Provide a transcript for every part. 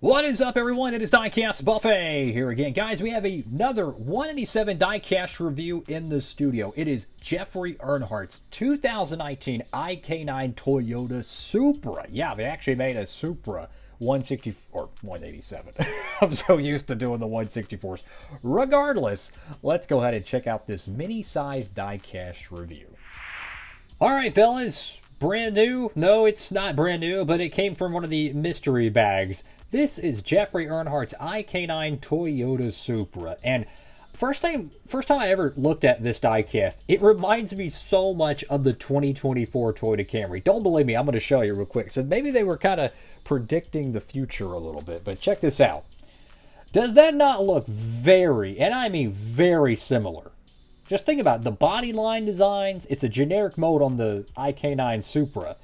What is up, everyone? It is Diecastbuffet here again. Guys, we have another 187 diecast review in the studio. It is Jeffrey Earnhardt's 2019 IK9 Toyota Supra. Yeah, they actually made a Supra 160 or 187. I'm so used to doing the 164s. Regardless, let's go ahead and check out this mini-sized diecast review. All right, fellas. Brand new? No, it's not brand new, but it came from one of the mystery bags. This is Jeffrey Earnhardt's IK9 Toyota Supra. And first time I ever looked at this diecast, it reminds me so much of the 2024 Toyota Camry. Don't believe me, I'm going to show you real quick. So maybe they were kind of predicting the future a little bit, but check this out. Does that not look very, and I mean very similar? Just think about it. The body line designs. It's a generic mold on the IK9 Supra,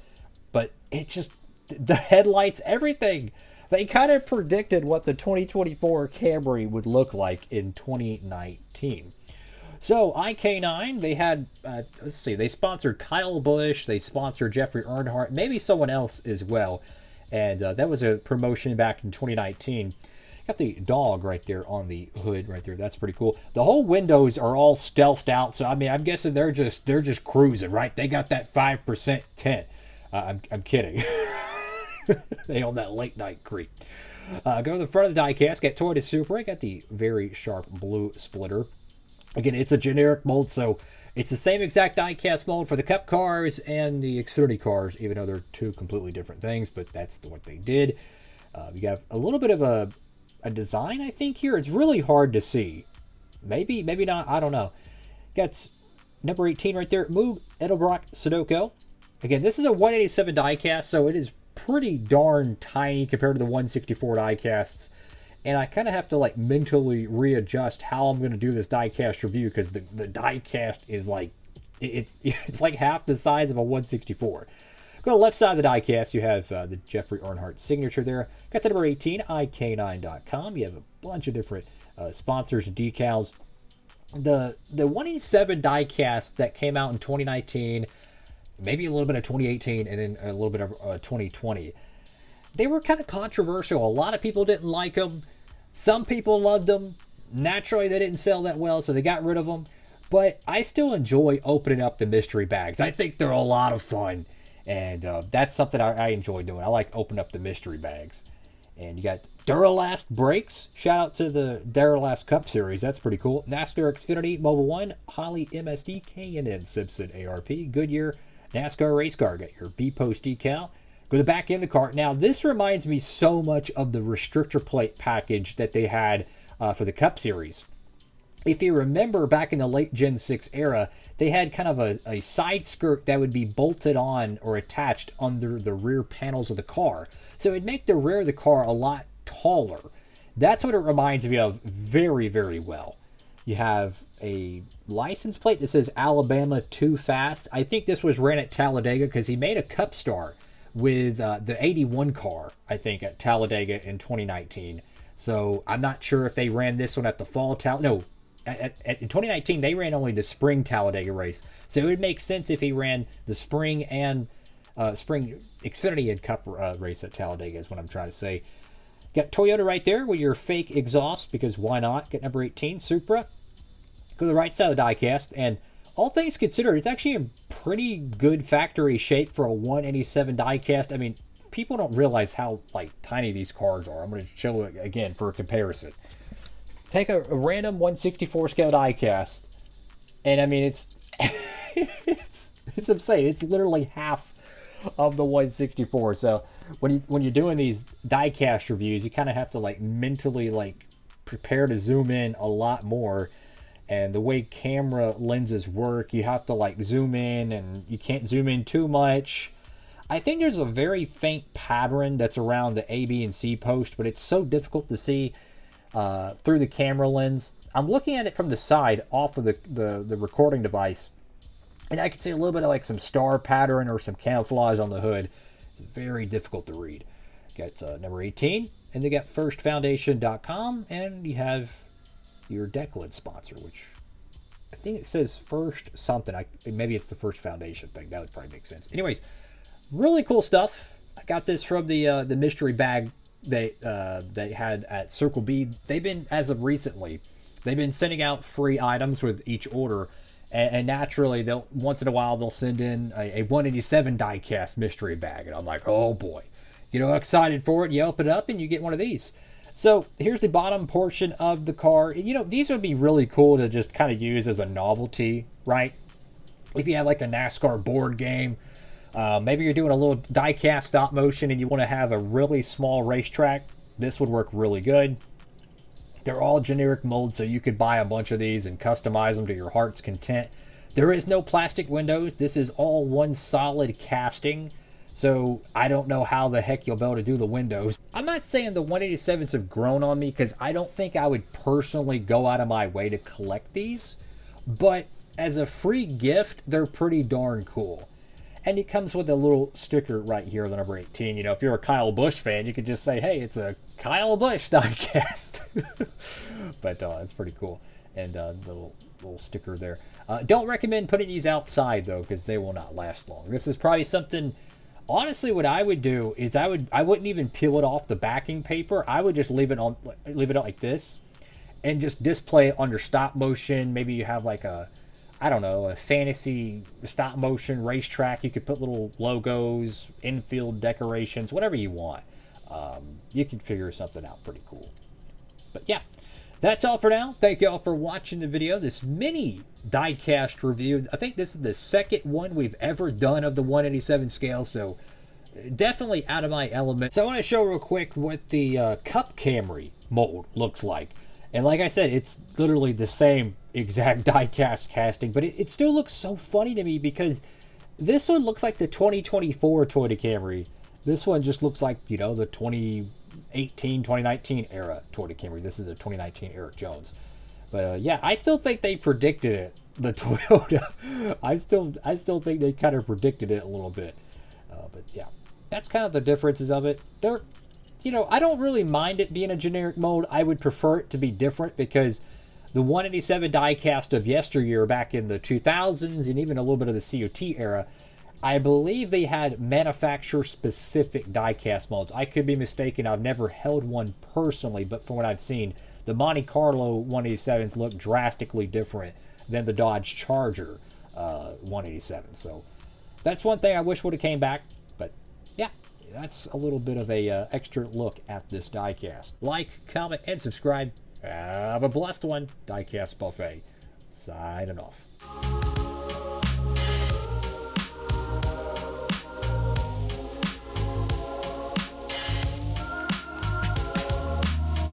but it just, the headlights, everything. They kind of predicted what the 2024 Camry would look like in 2019. So IK9, they had, let's see, they sponsored Kyle Busch, they sponsored Jeffrey Earnhardt, maybe someone else as well. And that was a promotion back in 2019. Got the dog right there on the hood right there. That's pretty cool. The whole windows are all stealthed out. So I mean, I'm guessing they're just cruising, right? They got that 5% tint. I'm kidding. They own that late night creep. Go to the front of the diecast. Got Toyota Supra. Got the very sharp blue splitter. Again, it's a generic mold, so it's the same exact diecast mold for the Cup cars and the Xfinity cars, even though they're two completely different things. But that's what they did. You got a little bit of a design, I think, here. It's really hard to see. Maybe not. I don't know. Got number 18 right there. Moog Edelbrock Sudoku. Again, this is a 187 diecast, so it is pretty darn tiny compared to the 164 diecasts. And I kind of have to like mentally readjust how I'm going to do this diecast review, because the diecast is like, it's like half the size of a 164. Go to the left side of the diecast, you have the Jeffrey Earnhardt signature there. Got the number 18, IK9.com. You have a bunch of different sponsors and decals. The 187 diecast that came out in 2019, maybe a little bit of 2018, and then a little bit of 2020. They were kind of controversial. A lot of people didn't like them. Some people loved them. Naturally, they didn't sell that well, so they got rid of them. But I still enjoy opening up the mystery bags. I think they're a lot of fun. And that's something I enjoy doing. I like opening up the mystery bags. And you got Duralast brakes. Shout out to the Duralast Cup Series. That's pretty cool. Nascar Xfinity Mobil 1, Holley MSD, K&N Simpson ARP, Goodyear, NASCAR Race Car. Got your B-Post decal. Go to the back end of the car. Now, this reminds me so much of the restrictor plate package that they had for the Cup Series. If you remember, back in the late Gen 6 era, they had kind of a side skirt that would be bolted on or attached under the rear panels of the car. So it'd make the rear of the car a lot taller. That's what it reminds me of very, very well. You have a license plate that says Alabama Too Fast. I think this was ran at Talladega because he made a Cup Star with the 81 car, I think, at Talladega in 2019. So I'm not sure if they ran this one at the fall in 2019, they ran only the spring Talladega race. So it would make sense if he ran the spring and spring Xfinity and Cup race at Talladega is what I'm trying to say. Got Toyota right there with your fake exhaust, because why not? Get number 18, Supra. Go to the right side of the diecast, and all things considered, it's actually in pretty good factory shape for a 187 diecast. I mean, people don't realize how like tiny these cars are. I'm going to show it again for a comparison. Take a random 164 scale diecast, and I mean, it's it's insane. It's literally half of the 164. So when you're doing these diecast reviews, you kind of have to like mentally like prepare to zoom in a lot more. And the way camera lenses work, you have to like zoom in, and you can't zoom in too much. I think there's a very faint pattern that's around the A, B, and C post, but it's so difficult to see through the camera lens. I'm looking at it from the side off of the recording device, and I can see a little bit of like some star pattern or some camouflage on the hood. It's very difficult to read. Got number 18, and they got firstfoundation.com, and you have your deck lid sponsor, which I think it says First something. Maybe it's the First Foundation thing. That would probably make sense. Anyways, really cool stuff. I got this from the mystery bag they had at Circle B. They've been, as of recently, they've been sending out free items with each order, and naturally they'll once in a while they'll send in a 187 diecast mystery bag, and I'm like, oh boy, excited for it. You open it up and you get one of these. So here's the bottom portion of the car. These would be really cool to just kind of use as a novelty, right? If you have like a NASCAR board game, maybe you're doing a little diecast stop motion and you want to have a really small racetrack, this would work really good. They're all generic molds, so you could buy a bunch of these and customize them to your heart's content. There is no plastic windows. This is all one solid casting, so I don't know how the heck you'll be able to do the windows. I'm not saying the 187s have grown on me, because I don't think I would personally go out of my way to collect these, but as a free gift, they're pretty darn cool. And it comes with a little sticker right here, the number 18. If you're a Kyle Busch fan, you could just say, hey, it's a Kyle Busch diecast. But it's pretty cool. And the little sticker there. Don't recommend putting these outside, though, because they will not last long. This is probably something, honestly, what I would do is I wouldn't even peel it off the backing paper. I would just leave it on like this and just display it under stop motion. Maybe you have like a fantasy stop motion racetrack. You could put little logos, infield decorations, whatever you want. You can figure something out pretty cool. But yeah, that's all for now. Thank you all for watching the video. This mini diecast review. I think this is the second one we've ever done of the 187 scale, so definitely out of my element. So I want to show real quick what the Cup Camry mold looks like. And like I said, it's literally the same exact diecast casting, but it still looks so funny to me, because this one looks like the 2024 Toyota Camry. This one just looks like, the 2018, 2019 era Toyota Camry. This is a 2019 Eric Jones. But yeah, I still think they predicted it, the Toyota. I still think they kind of predicted it a little bit. But yeah, that's kind of the differences of it. They're, I don't really mind it being a generic mold. I would prefer it to be different, because the 187 diecast of yesteryear, back in the 2000s and even a little bit of the COT era, I believe they had manufacturer-specific diecast molds. I could be mistaken. I've never held one personally, but from what I've seen, the Monte Carlo 187s look drastically different than the Dodge Charger 187. So that's one thing I wish would have came back. But yeah, that's a little bit of a extra look at this diecast. Like, comment, and subscribe. Have a blessed one. Diecast Buffet signing off.